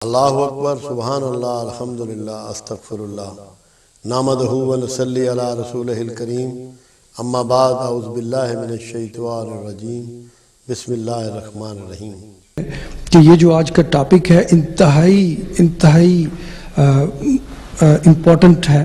اللہ اکبر سبحان اللہ الحمدللہ استغفر اللہ نحمدہ و نصلی علی رسولہ الکریم اما بعد اعوذ باللہ من الشیطان الرجیم بسم اللہ الرحمن الرحیم۔ کہ یہ جو آج کا ٹاپک ہے انتہائی امپورٹنٹ ہے،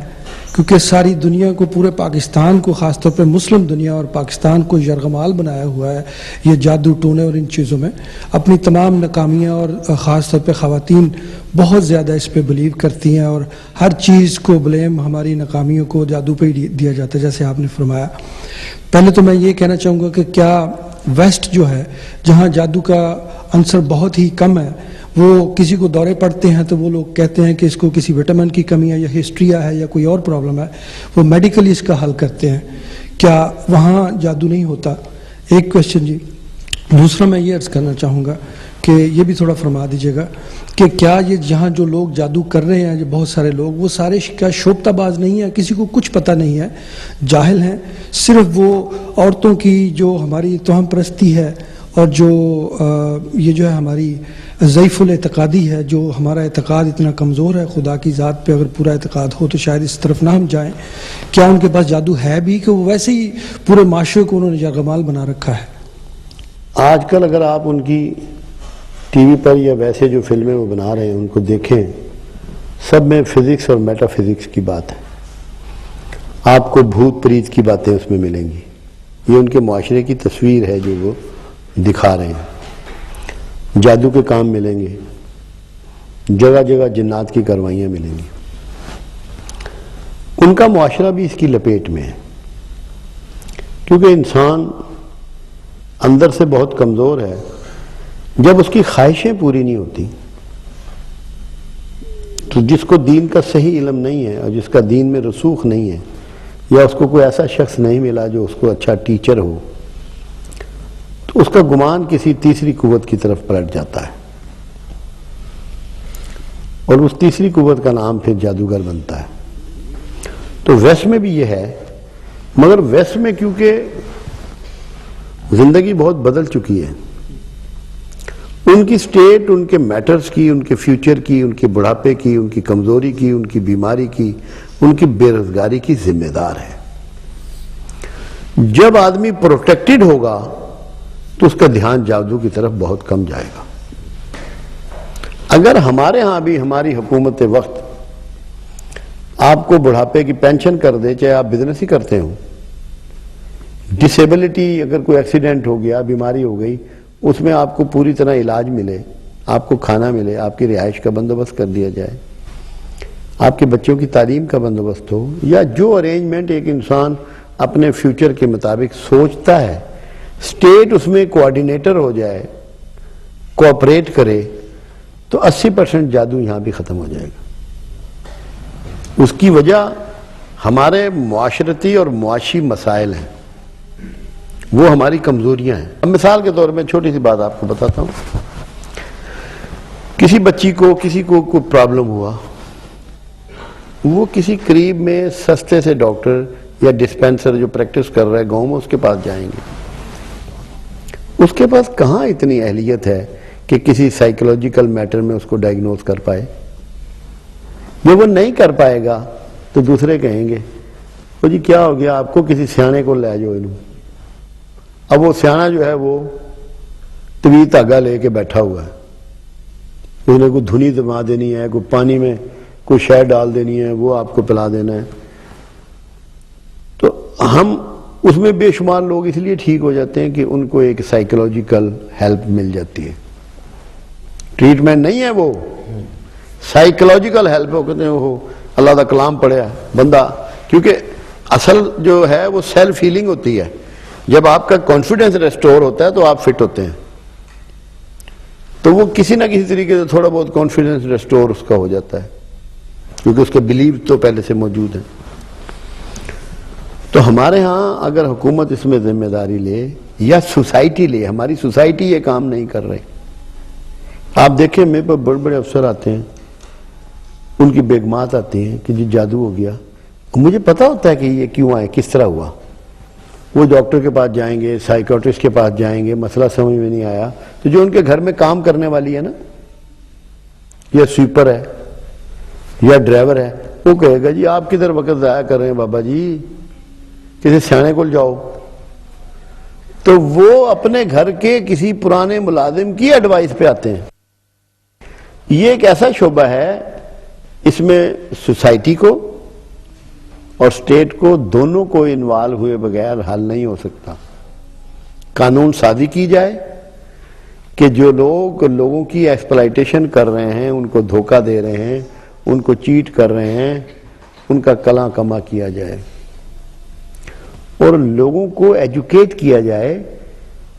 کیونکہ ساری دنیا کو، پورے پاکستان کو، خاص طور پہ مسلم دنیا اور پاکستان کو یرغمال بنایا ہوا ہے یہ جادو ٹونے اور ان چیزوں میں۔ اپنی تمام ناکامیاں اور خاص طور پہ خواتین بہت زیادہ اس پہ بلیو کرتی ہیں، اور ہر چیز کو بلیم ہماری ناکامیوں کو جادو پہ ہی دیا جاتا ہے، جیسے آپ نے فرمایا۔ پہلے تو میں یہ کہنا چاہوں گا کہ کیا ویسٹ جو ہے، جہاں جادو کا عنصر بہت ہی کم ہے، وہ کسی کو دورے پڑتے ہیں تو وہ لوگ کہتے ہیں کہ اس کو کسی وٹامن کی کمی ہے یا ہسٹریا ہے یا کوئی اور پرابلم ہے، وہ میڈیکلی اس کا حل کرتے ہیں۔ کیا وہاں جادو نہیں ہوتا؟ ایک کوشچن جی۔ دوسرا میں یہ عرض کرنا چاہوں گا کہ یہ بھی تھوڑا فرما دیجیے گا کہ کیا یہ جہاں جو لوگ جادو کر رہے ہیں، جو بہت سارے لوگ، وہ سارے کیا شوفتہ باز نہیں ہیں؟ کسی کو کچھ پتہ نہیں ہے، جاہل ہیں، صرف وہ عورتوں کی جو ہماری توہم پرستی ہے اور جو یہ جو ہے ہماری ضعیف الاعتقادی ہے، جو ہمارا اعتقاد اتنا کمزور ہے خدا کی ذات پہ، اگر پورا اعتقاد ہو تو شاید اس طرف نہ ہم جائیں۔ کیا ان کے پاس جادو ہے بھی کہ وہ ویسے ہی پورے معاشرے کو انہوں نے یرغمال بنا رکھا ہے؟ آج کل اگر آپ ان کی ٹی وی پر یا ویسے جو فلمیں وہ بنا رہے ہیں ان کو دیکھیں، سب میں فزکس اور میٹا فزکس کی بات ہے۔ آپ کو بھوت پریت کی باتیں اس میں ملیں گی۔ یہ ان کے معاشرے کی تصویر ہے جو وہ دکھا رہے ہیں۔ جادو کے کام ملیں گے، جگہ جگہ جنات کی کاروائیاں ملیں گی۔ ان کا معاشرہ بھی اس کی لپیٹ میں ہے، کیونکہ انسان اندر سے بہت کمزور ہے۔ جب اس کی خواہشیں پوری نہیں ہوتی تو جس کو دین کا صحیح علم نہیں ہے اور جس کا دین میں رسوخ نہیں ہے، یا اس کو کوئی ایسا شخص نہیں ملا جو اس کو اچھا ٹیچر ہو، تو اس کا گمان کسی تیسری قوت کی طرف پلٹ جاتا ہے، اور اس تیسری قوت کا نام پھر جادوگر بنتا ہے۔ تو ویسٹ میں بھی یہ ہے، مگر ویسٹ میں کیونکہ زندگی بہت بدل چکی ہے، ان کی سٹیٹ ان کے میٹرز کی، ان کے فیوچر کی، ان کے بڑھاپے کی، ان کی کمزوری کی، ان کی بیماری کی، ان کی بے روزگاری کی ذمہ دار ہے۔ جب آدمی پروٹیکٹڈ ہوگا تو اس کا دھیان جادو کی طرف بہت کم جائے گا۔ اگر ہمارے ہاں بھی ہماری حکومت وقت آپ کو بڑھاپے کی پینشن کر دے، چاہے آپ بزنس ہی کرتے ہوں، ڈسیبلٹی، اگر کوئی ایکسیڈنٹ ہو گیا، بیماری ہو گئی، اس میں آپ کو پوری طرح علاج ملے، آپ کو کھانا ملے، آپ کی رہائش کا بندوبست کر دیا جائے، آپ کے بچوں کی تعلیم کا بندوبست ہو، یا جو ارینجمنٹ ایک انسان اپنے فیوچر کے مطابق سوچتا ہے، سٹیٹ اس میں کوآرڈینیٹر ہو جائے، کوآپریٹ کرے، تو 80% جادو یہاں بھی ختم ہو جائے گا۔ اس کی وجہ ہمارے معاشرتی اور معاشی مسائل ہیں، وہ ہماری کمزوریاں ہیں۔ اب مثال کے طور میں چھوٹی سی بات آپ کو بتاتا ہوں۔ کسی بچی کو، کسی کو کوئی پرابلم ہوا، وہ کسی قریب میں سستے سے ڈاکٹر یا ڈسپینسر جو پریکٹس کر رہا ہے گاؤں میں، اس کے پاس جائیں گے۔ اس کے پاس کہاں اتنی اہلیت ہے کہ کسی سائیکولوجیکل میٹر میں اس کو ڈائیگنوز کر پائے؟ جب وہ نہیں کر پائے گا تو دوسرے کہیں گے وہ جی کیا ہو گیا، آپ کو کسی سیانے کو لے جاؤ انہوں۔ اب وہ سیانا جو ہے وہ طویل دھاگا لے کے بیٹھا ہوا ہے، اس نے کوئی دھنی دما دینی ہے، کوئی پانی میں کوئی شے ڈال دینی ہے، وہ آپ کو پلا دینا ہے۔ تو ہم اس میں بے شمار لوگ اس لیے ٹھیک ہو جاتے ہیں کہ ان کو ایک سائیکولوجیکل ہیلپ مل جاتی ہے۔ ٹریٹمنٹ نہیں ہے، وہ سائیکولوجیکل ہیلپ، وہ کہتے ہیں وہ اللہ کا کلام پڑھا بندہ، کیونکہ اصل جو ہے وہ سیلف ہیلنگ ہوتی ہے۔ جب آپ کا کانفیڈنس ریسٹور ہوتا ہے تو آپ فٹ ہوتے ہیں، تو وہ کسی نہ کسی طریقے سے تھوڑا بہت کانفیڈنس ریسٹور اس کا ہو جاتا ہے، کیونکہ اس کے بلیو تو پہلے سے موجود ہیں۔ تو ہمارے ہاں اگر حکومت اس میں ذمہ داری لے یا سوسائٹی لے، ہماری سوسائٹی یہ کام نہیں کر رہے۔ آپ دیکھیں میرے پر بڑے بڑے افسر آتے ہیں، ان کی بیگمات آتی ہیں کہ جی جادو ہو گیا، مجھے پتا ہوتا ہے کہ یہ کیوں آئے، کس طرح ہوا۔ وہ ڈاکٹر کے پاس جائیں گے، سائیکیٹرسٹ کے پاس جائیں گے، مسئلہ سمجھ میں نہیں آیا تو جو ان کے گھر میں کام کرنے والی ہے نا، یا سویپر ہے یا ڈرائیور ہے، وہ کہے گا جی آپ کدھر وقت ضائع کر رہے ہیں بابا جی، کسی سیانے کو جاؤ. تو وہ اپنے گھر کے کسی پرانے ملازم کی ایڈوائس پہ آتے ہیں. یہ ایک ایسا شعبہ ہے، اس میں سوسائٹی کو اور اسٹیٹ کو دونوں کو انوالو ہوئے بغیر حل نہیں ہو سکتا. قانون سازی کی جائے کہ جو لوگ لوگوں کی ایکسپلائٹیشن کر رہے ہیں، ان کو دھوکہ دے رہے ہیں، ان کو چیٹ کر رہے ہیں، ان کا کلاں کما کیا جائے، اور لوگوں کو ایجوکیٹ کیا جائے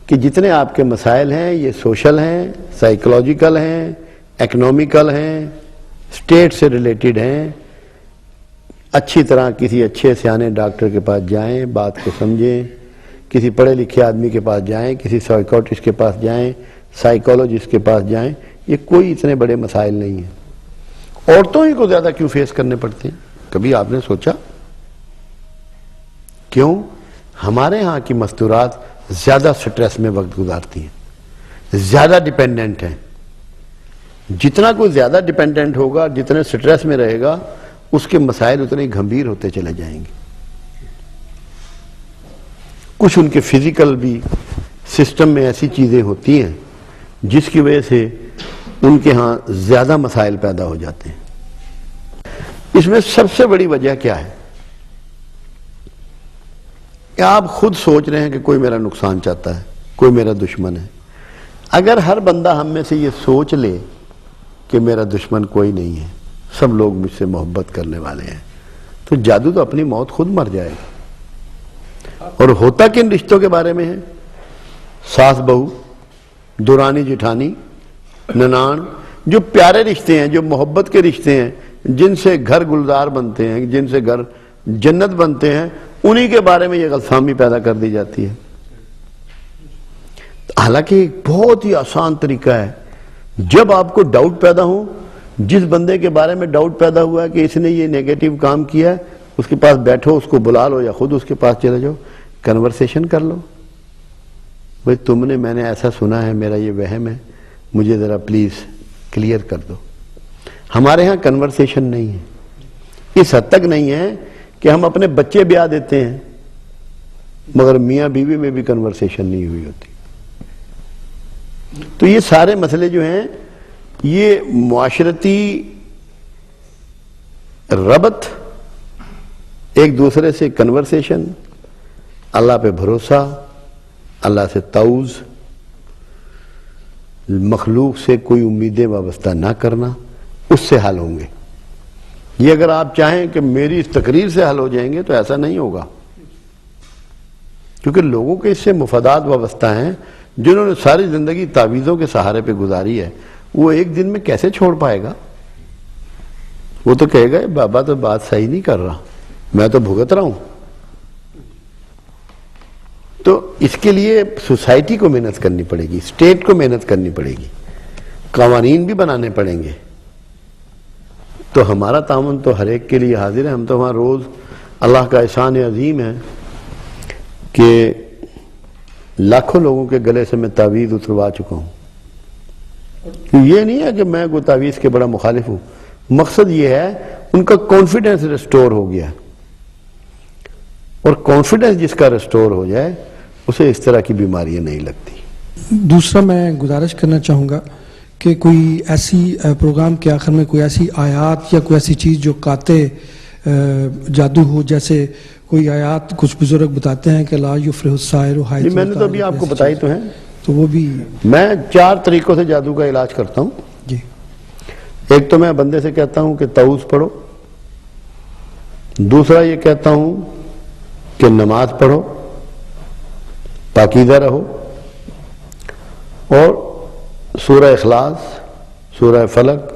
کہ جتنے آپ کے مسائل ہیں یہ سوشل ہیں، سائیکولوجیکل ہیں، اکنامیکل ہیں، اسٹیٹ سے ریلیٹڈ ہیں. اچھی طرح کسی اچھے سیانے ڈاکٹر کے پاس جائیں، بات کو سمجھیں، کسی پڑھے لکھے آدمی کے پاس جائیں، کسی سائیکوٹسٹ کے پاس جائیں، سائیکولوجسٹ کے پاس جائیں. یہ کوئی اتنے بڑے مسائل نہیں ہیں. عورتوں ہی کو زیادہ کیوں فیس کرنے پڑتے ہیں؟ کبھی آپ نے سوچا کیوں؟ ہمارے ہاں کی مستورات زیادہ سٹریس میں وقت گزارتی ہیں، زیادہ ڈیپینڈنٹ ہیں. جتنا کوئی زیادہ ڈیپینڈنٹ ہوگا، جتنے سٹریس میں رہے گا، اس کے مسائل اتنے ہی گھمبیر ہوتے چلے جائیں گے. کچھ ان کے فزیکل بھی سسٹم میں ایسی چیزیں ہوتی ہیں جس کی وجہ سے ان کے ہاں زیادہ مسائل پیدا ہو جاتے ہیں. اس میں سب سے بڑی وجہ کیا ہے؟ کہ آپ خود سوچ رہے ہیں کہ کوئی میرا نقصان چاہتا ہے، کوئی میرا دشمن ہے. اگر ہر بندہ ہم میں سے یہ سوچ لے کہ میرا دشمن کوئی نہیں ہے، سب لوگ مجھ سے محبت کرنے والے ہیں، تو جادو تو اپنی موت خود مر جائے گا. اور ہوتا کن رشتوں کے بارے میں ہے؟ ساس بہو، دورانی جٹھانی، ننان، جو پیارے رشتے ہیں، جو محبت کے رشتے ہیں، جن سے گھر گلزار بنتے ہیں، جن سے گھر جنت بنتے ہیں، انہی کے بارے میں یہ غلط فہمی پیدا کر دی جاتی ہے. حالانکہ ایک بہت ہی آسان طریقہ ہے. جب آپ کو ڈاؤٹ پیدا ہو، جس بندے کے بارے میں ڈاؤٹ پیدا ہوا ہے کہ اس نے یہ نیگیٹو کام کیا ہے، اس کے پاس بیٹھو، اس کو بلا لو یا خود اس کے پاس چلے جاؤ، کنورسیشن کر لو. بھئی تم نے، میں نے ایسا سنا ہے، میرا یہ وہم ہے، مجھے ذرا پلیز کلیئر کر دو. ہمارے ہاں کنورسیشن نہیں ہے. اس حد تک نہیں ہے کہ ہم اپنے بچے بیاہ دیتے ہیں مگر میاں بیوی میں بھی کنورسیشن نہیں ہوئی ہوتی. تو یہ سارے مسئلے جو ہیں، یہ معاشرتی ربط، ایک دوسرے سے کنورسیشن، اللہ پہ بھروسہ، اللہ سے تعوذ، مخلوق سے کوئی امیدیں وابستہ نہ کرنا، اس سے حل ہوں گے. یہ اگر آپ چاہیں کہ میری اس تقریر سے حل ہو جائیں گے تو ایسا نہیں ہوگا، کیونکہ لوگوں کے اس سے مفادات وابستہ ہیں. جنہوں نے ساری زندگی تعویذوں کے سہارے پہ گزاری ہے، وہ ایک دن میں کیسے چھوڑ پائے گا؟ وہ تو کہے گا بابا تو بات صحیح نہیں کر رہا، میں تو بھگت رہا ہوں. تو اس کے لیے سوسائٹی کو محنت کرنی پڑے گی، اسٹیٹ کو محنت کرنی پڑے گی، قوانین بھی بنانے پڑیں گے. تو ہمارا تعاون تو ہر ایک کے لیے حاضر ہے. ہم تو وہاں روز، اللہ کا احسان عظیم ہے کہ لاکھوں لوگوں کے گلے سے میں تعویذ اتروا چکا ہوں. یہ نہیں ہے کہ میں کوئی تعویذ کے بڑا مخالف ہوں. مقصد یہ ہے ان کا کانفیڈنس ریسٹور ہو گیا، اور کانفیڈنس جس کا ریسٹور ہو جائے اسے اس طرح کی بیماریاں نہیں لگتی. دوسرا میں گزارش کرنا چاہوں گا کہ کوئی ایسی پروگرام کے آخر میں کوئی ایسی آیات یا کوئی ایسی چیز جو قاطع جادو ہو، جیسے کوئی آیات کچھ بزرگ بتاتے ہیں کہ لا یفلح الساحر حیث، میں نے تو ابھی آپ کو بتائی تو ہیں. تو وہ بھی میں 4 طریقوں سے جادو کا علاج کرتا ہوں. جی. ایک تو میں بندے سے کہتا ہوں کہ تعوذ پڑھو، دوسرا یہ کہتا ہوں کہ نماز پڑھو، پاکیزہ رہو، اور سورہ اخلاص، سورہ فلق،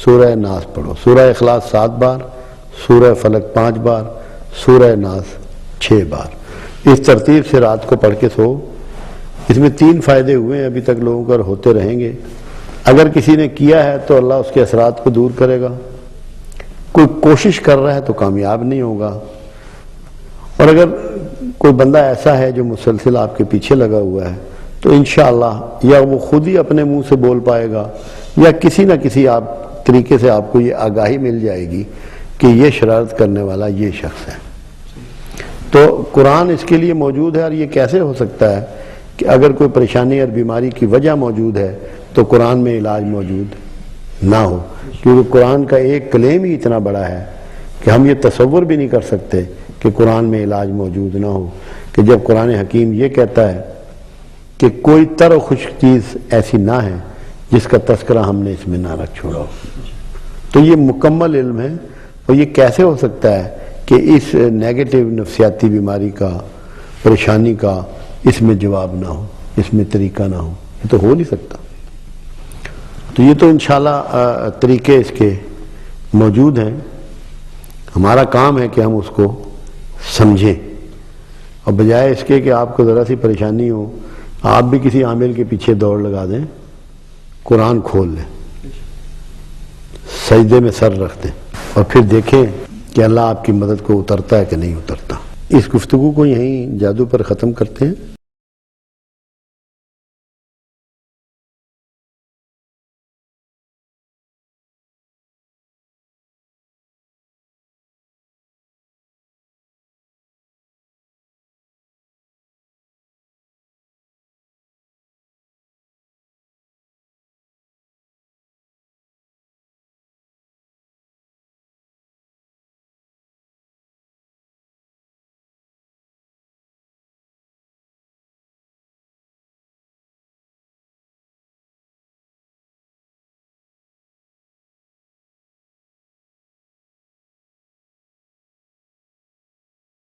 سورہ ناس پڑھو. سورہ اخلاص 7 بار، سورہ فلق 5 بار، سورہ ناس 6 بار. اس ترتیب سے رات کو پڑھ کے سو. اس میں 3 فائدے ہوئے ہیں، ابھی تک لوگوں کا ہوتے رہیں گے. اگر کسی نے کیا ہے تو اللہ اس کے اثرات کو دور کرے گا. کوئی کوشش کر رہا ہے تو کامیاب نہیں ہوگا. اور اگر کوئی بندہ ایسا ہے جو مسلسل آپ کے پیچھے لگا ہوا ہے تو انشاءاللہ یا وہ خود ہی اپنے منہ سے بول پائے گا یا کسی نہ کسی آپ طریقے سے آپ کو یہ آگاہی مل جائے گی کہ یہ شرارت کرنے والا یہ شخص ہے۔ تو قرآن اس کے لیے موجود ہے، اور یہ کیسے ہو سکتا ہے کہ اگر کوئی پریشانی اور بیماری کی وجہ موجود ہے تو قرآن میں علاج موجود نہ ہو، کیونکہ قرآن کا ایک کلیم ہی اتنا بڑا ہے کہ ہم یہ تصور بھی نہیں کر سکتے کہ قرآن میں علاج موجود نہ ہو، کہ جب قرآن حکیم یہ کہتا ہے کہ کوئی تر و خشک چیز ایسی نہ ہے جس کا تذکرہ ہم نے اس میں نہ رکھ چھوڑا ہو، تو یہ مکمل علم ہے۔ اور یہ کیسے ہو سکتا ہے کہ اس نیگیٹو نفسیاتی بیماری کا، پریشانی کا اس میں جواب نہ ہو، اس میں طریقہ نہ ہو، یہ تو ہو نہیں سکتا۔ تو یہ تو انشاءاللہ طریقے اس کے موجود ہیں، ہمارا کام ہے کہ ہم اس کو سمجھیں، اور بجائے اس کے کہ آپ کو ذرا سی پریشانی ہو آپ بھی کسی عامل کے پیچھے دوڑ لگا دیں، قرآن کھول لیں، سجدے میں سر رکھ دیں، اور پھر دیکھیں کہ اللہ آپ کی مدد کو اترتا ہے کہ نہیں اترتا۔ اس گفتگو کو یہیں جادو پر ختم کرتے ہیں۔